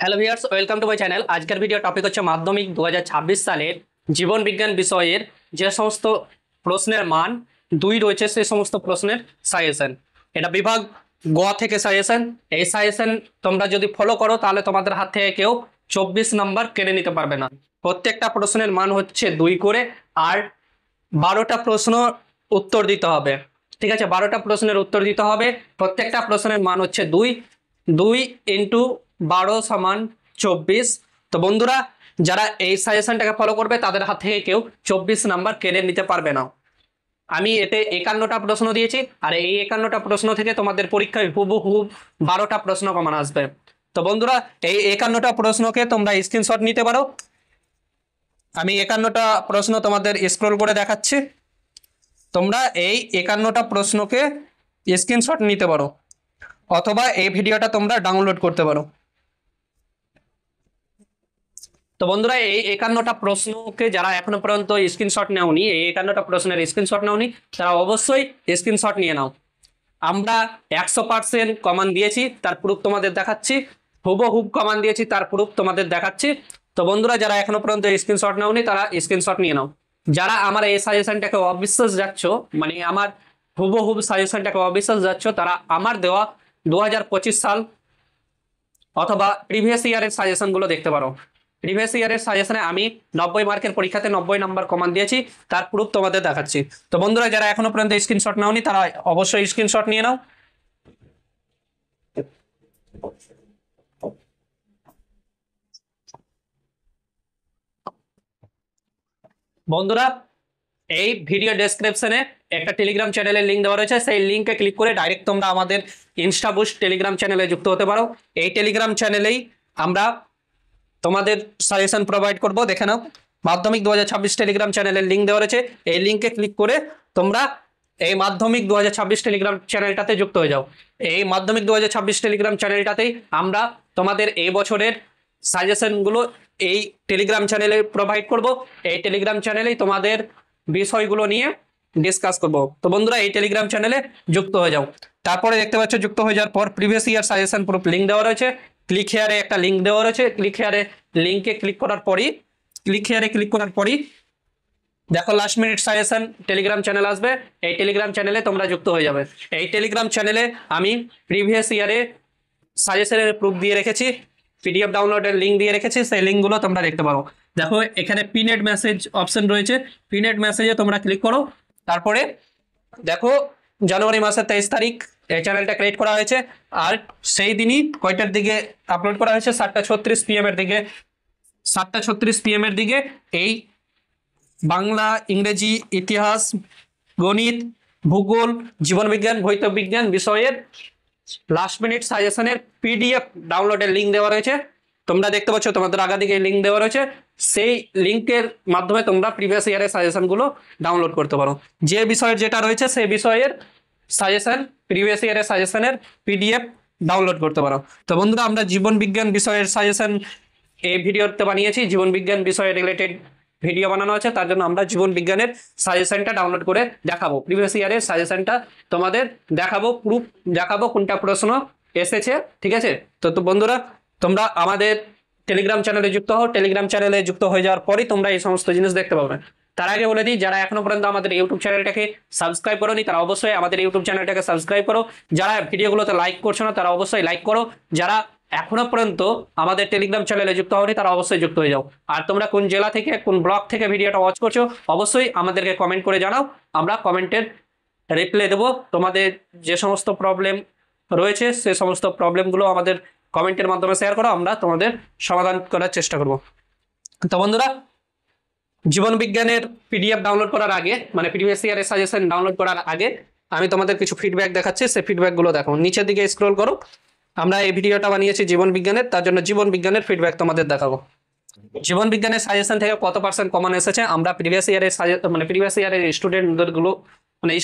Hello viewers, welcome to my channel. আজকের video topic হচ্ছে মাধ্যমিক 2026 সালের জীবন বিজ্ঞান বিষয়ের যে সমস্ত প্রশ্নের মান 2 রয়েছে সেই সমস্ত প্রশ্নের সাজেশন। এটা বিভাগ গ থেকে সাজেশন। এই সাজেশন তোমরা যদি ফলো করো তাহলে তোমাদের হাত থেকে কেউ 24 নাম্বার কেড়ে নিতে পারবে না। প্রত্যেকটা প্রশ্নের মান হচ্ছে 2 করে, আর 12টা প্রশ্ন উত্তর দিতে হবে। ঠিক আছে, 12টা প্রশ্নের উত্তর দিতে হবে। প্রত্যেকটা প্রশ্নের মান হচ্ছে 2, 2 ইন্টু 12 সমান 24। তো বন্ধুরা, যারা এই সাজেশনটাকে ফলো করবে তাদের হাত থেকে কেউ 24 নাম্বার কেড়ে নিতে পারবে না। আমি এতে 51টা প্রশ্ন দিয়েছি, আর এই 51টা প্রশ্ন থেকে তোমাদের পরীক্ষায় হুবহু 12টা প্রশ্ন কমন আসবে। তো বন্ধুরা, এই 51টা প্রশ্নকে তোমরা স্ক্রিনশট নিতে পারো। আমি 51টা প্রশ্ন তোমাদের স্ক্রল করে দেখাচ্ছি। তোমরা এই 51টা প্রশ্নকে স্ক্রিনশট নিতে পারো, অথবা এই ভিডিওটা তোমরা ডাউনলোড করতে পারো। তো বন্ধুরা, এই 51টা প্রশ্নকে যারা এখনো পর্যন্ত স্ক্রিনশট নেওনি, এই 51টা প্রশ্নের স্ক্রিনশট নেওনি, তারা অবশ্যই স্ক্রিনশট নিয়ে নাও। আমরা 100% কমান দিয়েছি, তার প্রুফ তোমাদের দেখাচ্ছি। হুবহুব কমান দিয়েছি, তার প্রুফ তোমাদের দেখাচ্ছি। তো বন্ধুরা, যারা এখনো পর্যন্ত স্ক্রিনশট নেওনি তারা স্ক্রিনশট নিয়ে নাও। যারা আমার এই সাজেশনটাকে অবিশ্বাস যাচ্ছ, মানে আমার হুবহুব সাজেশনটাকে অবিশ্বাস যাচ্ছ, তারা আমার দেওয়া 2025 সাল অথবা প্রিভিয়াস ইয়ারের সাজেশনগুলো দেখতে পারো। প্রিভিয়াস ইয়ারের সাজেশনে আমি 90 মার্কের পরীক্ষাতে 90 নাম্বার কমান দিয়েছি, তার প্রুফ তোমাদের দেখাচ্ছি। তো বন্ধুরা, যারা এখনো পর্যন্ত স্ক্রিনশট নাওনি তারা অবশ্যই স্ক্রিনশট নিয়ে নাও। বন্ধুরা, এই ভিডিও ডেসক্রিপশনে একটা টেলিগ্রাম চ্যানেলের লিঙ্ক দেওয়া রয়েছে, সেই লিঙ্কে ক্লিক করে ডাইরেক্ট তোমরা আমাদের ইনস্টাবুস্ট টেলিগ্রাম চ্যানেলে যুক্ত হতে পারো। এই টেলিগ্রাম চ্যানেলেই আমরা তোমাদের সাজেশন প্রোভাইড করব। দেখে নাও, মাধ্যমিক 2026 টেলিগ্রাম চ্যানেলের লিঙ্ক দেওয়া রয়েছে। এই লিঙ্কে ক্লিক করে তোমরা এই মাধ্যমিক 2026 টেলিগ্রাম চ্যানেলটাতে যুক্ত হয়ে যাও। এই মাধ্যমিক 2026 টেলিগ্রাম চ্যানেলটাতেই আমরা তোমাদের এই বছরের সাজেশনগুলো এই টেলিগ্রাম চ্যানেলে প্রোভাইড করব। এই টেলিগ্রাম চ্যানেলেই তোমাদের বিষয়গুলো নিয়ে ডিসকাস করব। তো বন্ধুরা, এই টেলিগ্রাম চ্যানেলে যুক্ত হয়ে যাও। তারপরে দেখতে পাচ্ছ, যুক্ত হয়ে যাওয়ার পর previous year suggestion proof link দেওয়া রয়েছে। ক্লিক হেয়ারে একটা লিঙ্ক দেওয়া রয়েছে। ক্লিক হেয়ারে লিঙ্কে ক্লিক করার পরই দেখো last minute suggestion Telegram channel আসবে। এই টেলিগ্রাম চ্যানেলে তোমরা যুক্ত হয়ে যাবে। এই টেলিগ্রাম চ্যানেলে আমি প্রিভিয়াস ইয়ারে সাজেশনের প্রুফ দিয়ে রেখেছি, পিডিএফ ডাউনলোডের লিঙ্ক দিয়ে রেখেছি, সেই লিঙ্কগুলো তোমরা দেখতে পারো। দেখো, এখানে পিনেড মেসেজ অপশন রয়েছে, পিনেড মেসেজে তোমরা ক্লিক করো। তারপরে দেখো, জানুয়ারি মাসের 23 তারিখ এই চ্যানেলটা ক্রিয়েট করা হয়েছে, আর সেই দিনই কয়টার দিকে আপলোড করা হয়েছে? 7:36 PM এর দিকে। 7:36 PM এর দিকে এই বাংলা, ইংরেজি, ইতিহাস, গণিত, ভূগোল, জীবনবিজ্ঞান, ভৌত বিজ্ঞান বিষয়ের লাস্ট মিনিট সাজেশনের পিডিএফ ডাউনলোডের লিঙ্ক দেওয়া রয়েছে। তোমরা দেখতে পাচ্ছ, তোমাদের আগা দিকে লিঙ্ক দেওয়া রয়েছে। সেই লিঙ্কের মাধ্যমে তোমরা প্রিভিয়াস ইয়ারের সাজেশনগুলো ডাউনলোড করতে পারো। যে বিষয়ের যেটা রয়েছে সেই বিষয়ের সাজেশন, প্রিভিয়াস ইয়ারের সাজেশনের পিডিএফ ডাউনলোড করতে পারো। তো বন্ধুরা, আমরা জীবন বিজ্ঞান বিষয়ের সাজেশন এই ভিডিওতে বানিয়েছি। জীবন বিজ্ঞান বিষয়ে রিলেটেড ভিডিও বানানো আছে, তার জন্য আমরা জীবন বিজ্ঞানের সাজেশনটা ডাউনলোড করে দেখাবো। প্রিভিয়াস ইয়ারের সাজেশনটা তোমাদের দেখাবো, প্রুফ দেখাবো কোনটা প্রশ্ন এসেছে। ঠিক আছে, তো বন্ধুরা, তোমরা আমাদের টেলিগ্রাম চ্যানেলে যুক্ত হও। টেলিগ্রাম চ্যানেলে যুক্ত হয়ে যাওয়ার পরই তোমরা এই সমস্ত জিনিস দেখতে পাবে। তার আগে বলে দিই, যারা এখনো পর্যন্ত আমাদের ইউটিউব চ্যানেলটাকে সাবস্ক্রাইব করোনি তারা অবশ্যই আমাদের ইউটিউব চ্যানেলটাকে সাবস্ক্রাইব করো। যারা ভিডিওগুলোতে লাইক করছো না তারা অবশ্যই লাইক করো। যারা এখনো পর্যন্ত আমাদের টেলিগ্রাম চ্যানেলে যুক্ত হওনি তারা অবশ্যই যুক্ত হয়ে যাও। আর তোমরা কোন জেলা থেকে, কোন ব্লক থেকে ভিডিওটা ওয়াচ করছো অবশ্যই আমাদেরকে কমেন্ট করে জানাও। আমরা কমেন্টের রিপ্লাই দেবো। তোমাদের যে সমস্ত প্রবলেম রয়েছে সে সমস্ত প্রবলেমগুলো আমাদের কমেন্টের মাধ্যমে শেয়ার করো, আমরা তোমাদের সমাধান করার চেষ্টা করব। তো বন্ধুরা, জীবন বিজ্ঞানের পিডিএফ ডাউনলোড করার আগে, মানে প্রিভিয়াস ইয়ারের সাজেশন ডাউনলোড করার আগে আমি তোমাদের কিছু ফিডব্যাক দেখাচ্ছি। সেই ফিডব্যাকগুলো দেখো, নিচের দিকে স্ক্রল করো। আমরা এই ভিডিওটা বানিয়েছি জীবন বিজ্ঞানের, তার জন্য জীবন বিজ্ঞানের ফিডব্যাক তোমাদের দেখাবো। জীবন বিজ্ঞানের সাজেশন থেকে কত পার্সেন্ট কমন এসেছে আমরা প্রিভিয়াস ইয়ারের প্রিভিয়াস ইয়ারের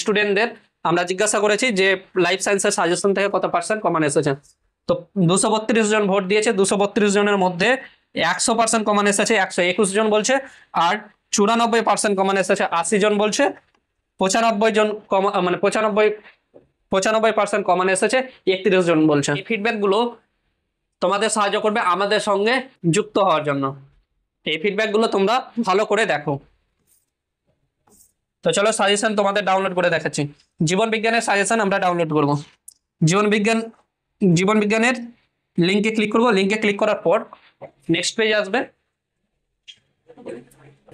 স্টুডেন্টদের আমরা জিজ্ঞাসা করেছি যে লাইফ সায়েন্সের সাজেশন থেকে কত পার্সেন্ট কমন এসেছে। তো 232 জন ভোট দিয়েছে। 232 জনের মধ্যে 100% কমন এসেছে 121 জন বলছে, আর 94% কমন এসেছে 80 জন বলছে। 95 জন মানে 95% কমন এসেছে 31 জন বলছে। এই ফিডব্যাকগুলো তোমাদের সাহায্য করবে আমাদের সঙ্গে যুক্ত হওয়ার জন্য। এই ফিডব্যাকগুলো তোমরা ভালো করে দেখো। তো চলো সাজেশন তোমাদের ডাউনলোড করে দেখাচ্ছি। জীবন বিজ্ঞানের সাজেশন আমরা ডাউনলোড করব। জীবন বিজ্ঞানের লিঙ্কে ক্লিক করব। লিঙ্কে ক্লিক করার পর নেক্সট পেজ আসবে।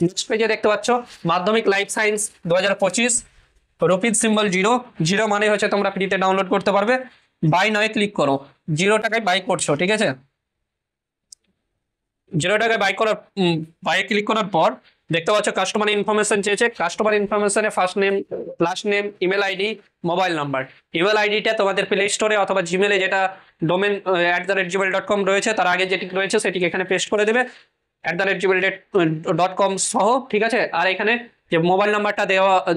নেক্সট পেজে দেখতে পাচ্ছ মাধ্যমিক লাইফ সায়েন্স 2025 রুপিস সিম্বল 0 মানে হচ্ছে তোমরা ফ্রিতে ডাউনলোড করতে পারবে। বাই নয় ক্লিক করো। 0 টাকায় বাই করছো, ঠিক আছে। 0 টাকায় বাই ক্লিক করার পর দেখতে পাচ্ছ কাস্টমার ইনফরমেশন চেয়েছে। কাস্টমার ইনফরমেশনে first name, last name, email ID, mobile number. Email আইডিটা তোমাদের প্লে স্টোরে অথবা জিমেলে যেটা ডোমেন @gmail.com রয়েছে তার আগে যেটি রয়েছে সেটিকে এখানে পেস্ট করে দেবে @gmail.com সহ, ঠিক আছে। আর এখানে যে মোবাইল নাম্বারটা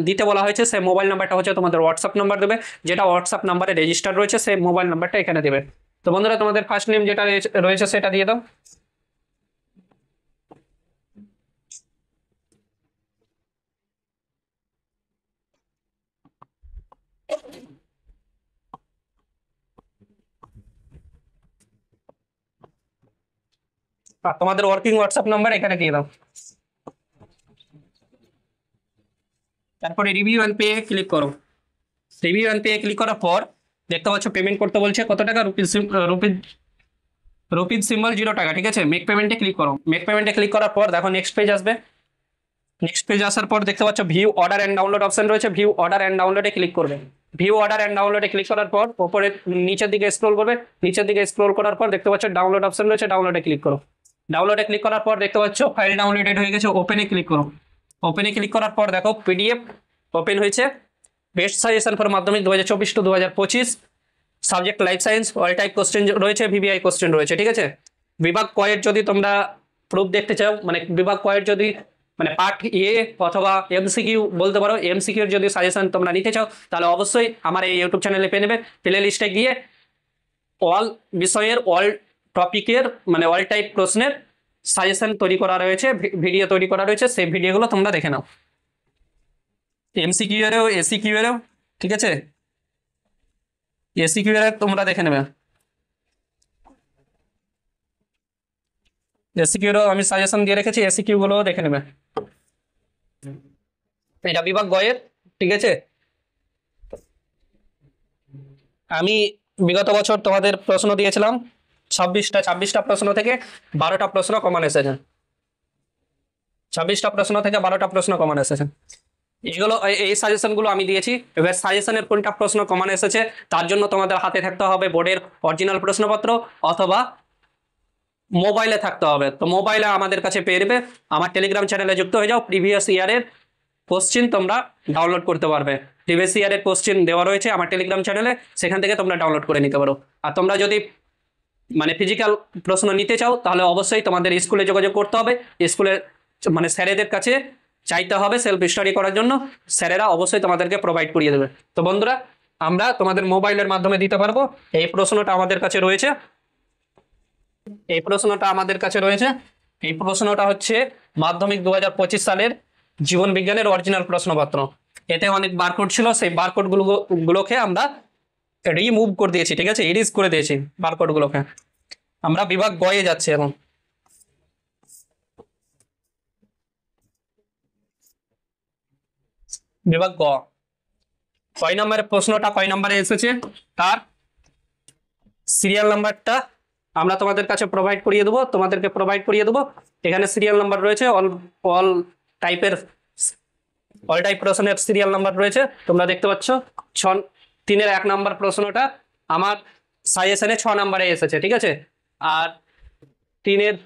দিতে বলা হয়েছে সেই মোবাইল নাম্বারটা হচ্ছে তোমাদের হোয়াটসঅ্যাপ নাম্বার দেবে, যেটা হোয়াটসঅ্যাপ নাম্বারে রেজিস্টার রয়েছে সেই মোবাইল নাম্বারটা এখানে দেবে। তো বন্ধুরা তোমাদের ফার্স্ট নেম যেটা রয়েছে সেটা দিয়ে দাও। আর তোমাদের ওয়ার্কিং হোয়াটসঅ্যাপ নাম্বার এখানে দিয়ে দাও। তারপরে রিভিউ অ্যান্ড পে ক্লিক করো। রিভিউ অ্যান্ড পে ক্লিক করার পর দেখতে পাচ্ছ পেমেন্ট করতে বলছে কত টাকা, রুপিস সিম্বল 0 টাকা, ঠিক আছে। মেক পেমেন্টে ক্লিক করো। মেক পেমেন্টে ক্লিক করার পর দেখো নেক্সট পেজ আসবে। নেক্সট পেজ আসার পর দেখতে পাচ্ছ view order and download option রয়েছে। ভিউ অর্ডার অ্যান্ড ডাউনলোডে ক্লিক করবে। ভিউ অর্ডার অ্যান্ড ডাউনলোডে ক্লিক করার পর ওপরে নিচের দিকে স্ক্রল করবে। নিচের দিকে স্ক্রল করার পর দেখতে পাচ্ছ ডাউনলোড অপশন রয়েছে, ডাউনলোডে ক্লিক করো। ডাউনলোডে ক্লিক করার পর দেখতে পাচ্ছ ফাইল ডাউনলোডেড হয়ে গেছে, ওপেনে ক্লিক করো। ওপেনে ক্লিক করার পর দেখো পিডিএফ ওপেন হয়েছে। বেস্ট সাজেশন ফর মাধ্যমিক 2024 to 2025, subject life science, all type question রয়েছে, ভিভিআই কোশ্চেন রয়েছে, ঠিক আছে। বিভাগ কয়ের যদি তোমরা প্রুফ দেখতে চাও, মানে বিভাগ কয়ের যদি মানে পার্ট অথবা এমসিকিউ বলতে পারো, এমসিকিউর যদি সাজেশন তোমরা নিতে চাও তাহলে অবশ্যই আমার এই ইউটিউব চ্যানেলে পেয়ে নেবে। প্লে লিস্টে গিয়ে অল বিষয়ের অল টপিকের মানে অল টাইপ প্রশ্নের সাজেশন তৈরি করা রয়েছে, ভিডিও তৈরি করা রয়েছে, সেই ভিডিওগুলো তোমরা দেখে নাও। এমসিকিউ এরও এসিকিউ এরও, ঠিক আছে। এসিকিউ এর তোমরা দেখে নেবে। এসিকিউরও আমি সাজেশন দিয়ে রেখেছি, এসিকিউ গুলো দেখে নেবে। এটা বিভাগ গয়ের, ঠিক আছে। আমি বিগত বছর তোমাদের প্রশ্ন দিয়েছিলাম 26টা প্রশ্ন থেকে 12টা প্রশ্ন কমন এসেছে। 26টা প্রশ্ন থেকে 12টা প্রশ্ন কমন এসেছে। এগুলো এই সাজেশনগুলো আমি দিয়েছি। এবার সাজেশনের কোনটা প্রশ্ন কমন এসেছে তার জন্য তোমাদের হাতে থাকতে হবে বোর্ডের অরিজিনাল প্রশ্নপত্র অথবা মোবাইলে থাকতে হবে। তো মোবাইলে আমাদের কাছে পেয়ে যাবে, আমার টেলিগ্রাম চ্যানেলে যুক্ত হয়ে যাও। প্রিভিয়াস ইয়ারের কোশ্চিন তোমরা ডাউনলোড করতে পারবে। প্রিভিয়াস ইয়ারের কোশ্চিন দেওয়া রয়েছে আমার টেলিগ্রাম চ্যানেলে, সেখান থেকে তোমরা ডাউনলোড করে নিতে পারো। আর তোমরা যদি মানে ফিজিক্যাল প্রশ্ন নিতে চাও তাহলে অবশ্যই তোমাদের স্কুলে যোগাযোগ করতে হবে। স্কুলের মানে স্যারেদের কাছে চাইতে হবে সেলফ স্টাডি করার জন্য, স্যারেরা অবশ্যই তোমাদেরকে প্রোভাইড করিয়ে দেবে। তো বন্ধুরা আমরা তোমাদের মোবাইলের মাধ্যমে দিতে পারবো। এই প্রশ্নটা আমাদের কাছে রয়েছে, এই প্রশ্নটা আমাদের কাছে রয়েছে। এই প্রশ্নটা হচ্ছে মাধ্যমিক 2025 সালের জীবন বিজ্ঞানের অরিজিনাল প্রশ্নপত্র। এতে অনেক বারকোড ছিল, সেই বারকোড গুলোকে আমরা রিমুভ করে দিয়েছি, ঠিক আছে, ইরেজ করে দিয়েছি বারকোড গুলোকে। আমরা বিভাগ গয়ে যাচ্ছি এখন। বিভাগ গ, কয় নম্বরের প্রশ্নটা কয় নম্বরে এসেছে তার সিরিয়াল নাম্বারটা আমরা তোমাদের কাছে প্রোভাইড করিয়ে দেবো, তোমাদেরকে প্রোভাইড করিয়ে দেবো। এখানে সিরিয়াল নাম্বার রয়েছে, অল টাইপের অল টাইপ প্রশ্নের সিরিয়াল নাম্বার রয়েছে, তোমরা দেখতে পাচ্ছ। 3-এর 1 নম্বর প্রশ্নটা আমার সাজেশনে 6 নম্বরে এসেছে, ঠিক আছে। আর 3-এর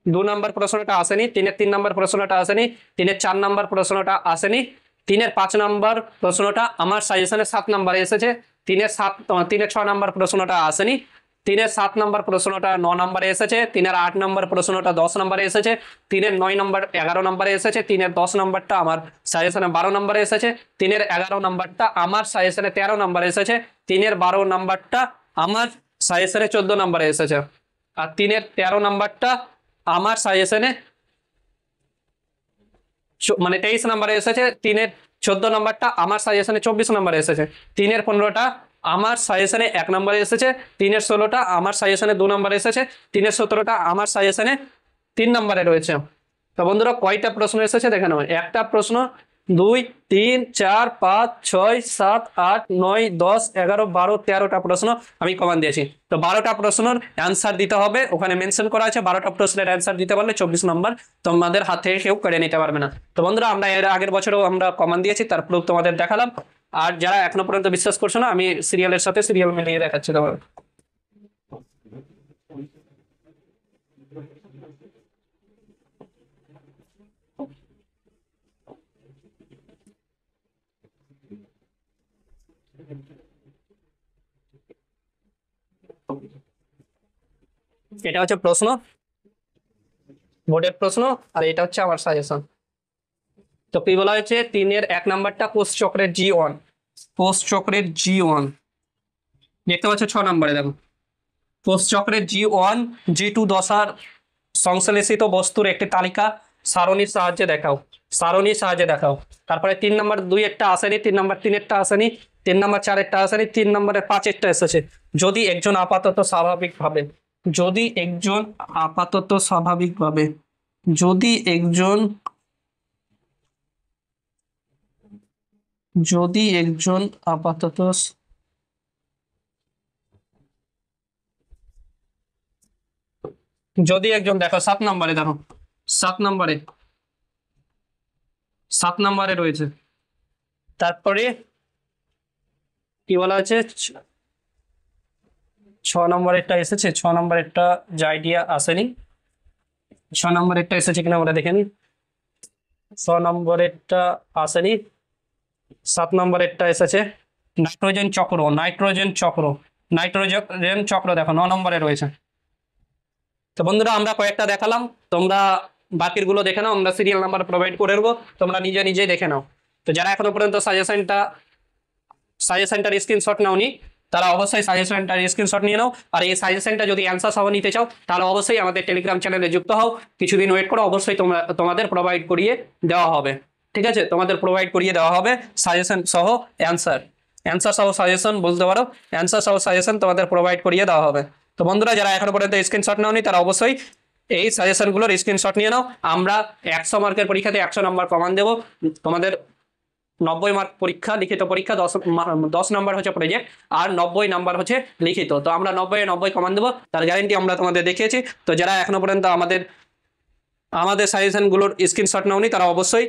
2 নম্বর প্রশ্নটা আসেনি, 3-এর 3 নম্বর প্রশ্নটা আসেনি, 3-এর 4 নম্বর প্রশ্নটা আসেনি, 3-এর 5 নম্বর প্রশ্নটা আমার সাজেশনে 7 নম্বরে এসেছে, 3-এর 6 নম্বর প্রশ্নটা আসেনি, 3-এর 7 নম্বর প্রশ্নটা 9 নম্বরে এসেছে, 3-এর 8 নম্বর প্রশ্নটা 10 নম্বরে এসেছে, 3-এর 9 নম্বর 11 নম্বরে এসেছে, 3-এর 10 নম্বরটা আমার সাজেশনে 12 নম্বরে এসেছে, 3-এর 11 নম্বরটা আমার সাজেশনে 13 নম্বরে এসেছে, 3-এর 12 নম্বরটা আমার সাজেশনে 14 নম্বরে এসেছে, আর 3-এর 13 নম্বরটা আমার সাজেশনে মানে 23 নম্বরে এসেছে, 3-এর 14 নম্বরটা আমার সাজেশনে 24 নম্বরে এসেছে, 3-এর 15টা আমার সাজেশনে 1 নম্বরে এসেছে 3-এর 16টা, আমার সাজেশনে 2 নম্বরে এসেছে 3-এর 17টা, আমার সাজেশনে 3 নম্বরে রয়েছে। তো বন্ধুরা কয়টা প্রশ্ন এসেছে দেখে নাও। একটা প্রশ্ন, 2, 3, 4, 5, 6, 7, 8, 9, 10, 11, 12, 13টা প্রশ্ন আমি কমান দিয়েছি। তো 12টা প্রশ্নের অ্যান্সার দিতে হবে, ওখানে মেনশন করা আছে 12টা প্রশ্নের অ্যান্সার দিতে পারলে 24 নম্বর তোমাদের হাত থেকে কেউ কেড়ে নিতে পারবে না। তো বন্ধুরা আমরা এর আগের বছরও আমরা কমান দিয়েছি, তার প্রুফ তোমাদের দেখালাম। আর যারা এখনো পর্যন্ত বিশ্বাস করছো না, আমি সিরিয়ালের সাথে সিরিয়াল মিলিয়ে দেখাচ্ছি তোমার। এটা হচ্ছে প্রশ্ন, বোর্ডের প্রশ্ন, আর এটা হচ্ছে আমার সাজেশন। তো কি বলা হয়েছে, 3-এর 1 নাম্বারটা কোষ চক্রের G1, কোষ চক্রের G1 দেখতে পাচ্ছ। 6 নম্বরে দেখো, কোষ চক্রের G1 G2 দশার সংশ্লেষিত বস্তুর একটি তালিকা সারণীর সাহায্যে দেখাও, সারণীর সাহায্যে দেখাও। তারপরে 3 নম্বর 2 একটা আসেনি, 3 নম্বর 3-এরটা আসেনি, 3 নম্বর 4-এরটা আসেনি, 3 নম্বরের 5-এরটা এসেছে। যদি একজন আপাতত স্বাভাবিকভাবে, যদি একজন আপাতত স্বাভাবিকভাবে, যদি একজন, যদি একজন আপাতত, যদি একজন, দেখো 7 নম্বরে, দেখো 7 নম্বরে, 7 নম্বরে রয়েছে। তারপরে কি বলা আছে, 6 নম্বরেরটা এসেছে, 6 নম্বরেরটা জাইডিয়া আসেনি, 6 নম্বরেরটা এসেছে কিনা আমরা দেখে নিই। 6 নম্বরেরটা আসেনি, 7 নম্বরেরটা এসেছে নাইট্রোজেন চক্র, নাইট্রোজেন চক্র, নাইট্রোজেন চক্র দেখো 9 নম্বরে রয়েছে। তো বন্ধুরা আমরা কয়েকটা দেখালাম, তোমরা বাকিরগুলো দেখে নাও, আমরা সিরিয়াল নাম্বার প্রোভাইড করে দেবো, তোমরা নিজে নিজেই দেখে নাও। তো যারা এখনো পর্যন্ত সাজেশনটার স্ক্রিনশট নাওনি, তারা অবশ্যই সাজেশনটার স্ক্রিনশট নিয়ে নাও। আর এই সাজেশনটা যদি অ্যান্সার সহ নিতে চাও, তাহলে অবশ্যই আমাদের টেলিগ্রাম চ্যানেলে যুক্ত হও, কিছুদিন ওয়েট করো, অবশ্যই তোমাদের প্রোভাইড করিয়ে দেওয়া হবে। ঠিক আছে, তোমাদের প্রোভাইড করিয়ে দেওয়া হবে সাজেশন সহ অ্যান্সার, অ্যান্সার সহ সাজেশন বলতে পারো, অ্যান্সার সহ সাজেশন তোমাদের প্রোভাইড করিয়ে দেওয়া হবে। তো বন্ধুরা যারা এখনো পর্যন্ত স্ক্রিনশট নাওনি, তারা অবশ্যই এই সাজেশনগুলোর স্ক্রিনশট নিয়ে নাও। আমরা 100 মার্কের পরীক্ষাতে 100 নম্বর কমান দেবো। তোমাদের 90 মার্ক পরীক্ষা, লিখিত পরীক্ষা, 10 নম্বর হচ্ছে প্রজেক্ট, আর 90 নাম্বার হচ্ছে লিখিত। তো আমরা 90-90 কমান দেবো, তার গ্যারেন্টি আমরা তোমাদের দেখিয়েছি। তো যারা এখনো পর্যন্ত আমাদের সাজেশনগুলোর স্ক্রিনশট নাওনি, তারা অবশ্যই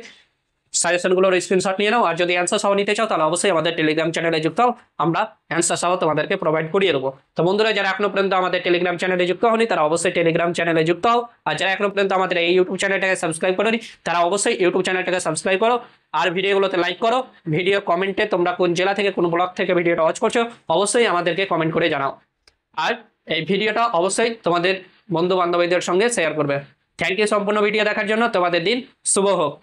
সাজেশনগুলোর স্ক্রিনশট নিয়ে নাও। আর যদি অ্যান্সার সহ নিতে চাও, তাহলে অবশ্যই আমাদের টেলিগ্রাম চ্যানেলে যুক্ত হও, আমরা অ্যান্সার সহ তোমাদেরকে প্রোভাইড করিয়ে দেবো। তো বন্ধুরা যারা এখনো পর্যন্ত আমাদের টেলিগ্রাম চ্যানেলে যুক্ত হওনি, তারা অবশ্যই টেলিগ্রাম চ্যানেলে যুক্ত হও। আর যারা এখনো পর্যন্ত আমাদের এই ইউটিউব চ্যানেলটাকে সাবস্ক্রাইব করোনি, তারা অবশ্যই ইউটিউব চ্যানেলটাকে সাবস্ক্রাইব করো, আর ভিডিওগুলোতে লাইক করো। ভিডিও কমেন্টে তোমরা কোন জেলা থেকে, কোন ব্লগ থেকে ভিডিওটা ওয়াচ করছো, অবশ্যই আমাদেরকে কমেন্ট করে জানাও। আর এই ভিডিওটা অবশ্যই তোমাদের বন্ধু বান্ধবীদের সঙ্গে শেয়ার করবে। থ্যাংক ইউ সম্পূর্ণ ভিডিও দেখার জন্য। তোমাদের দিন শুভ হোক।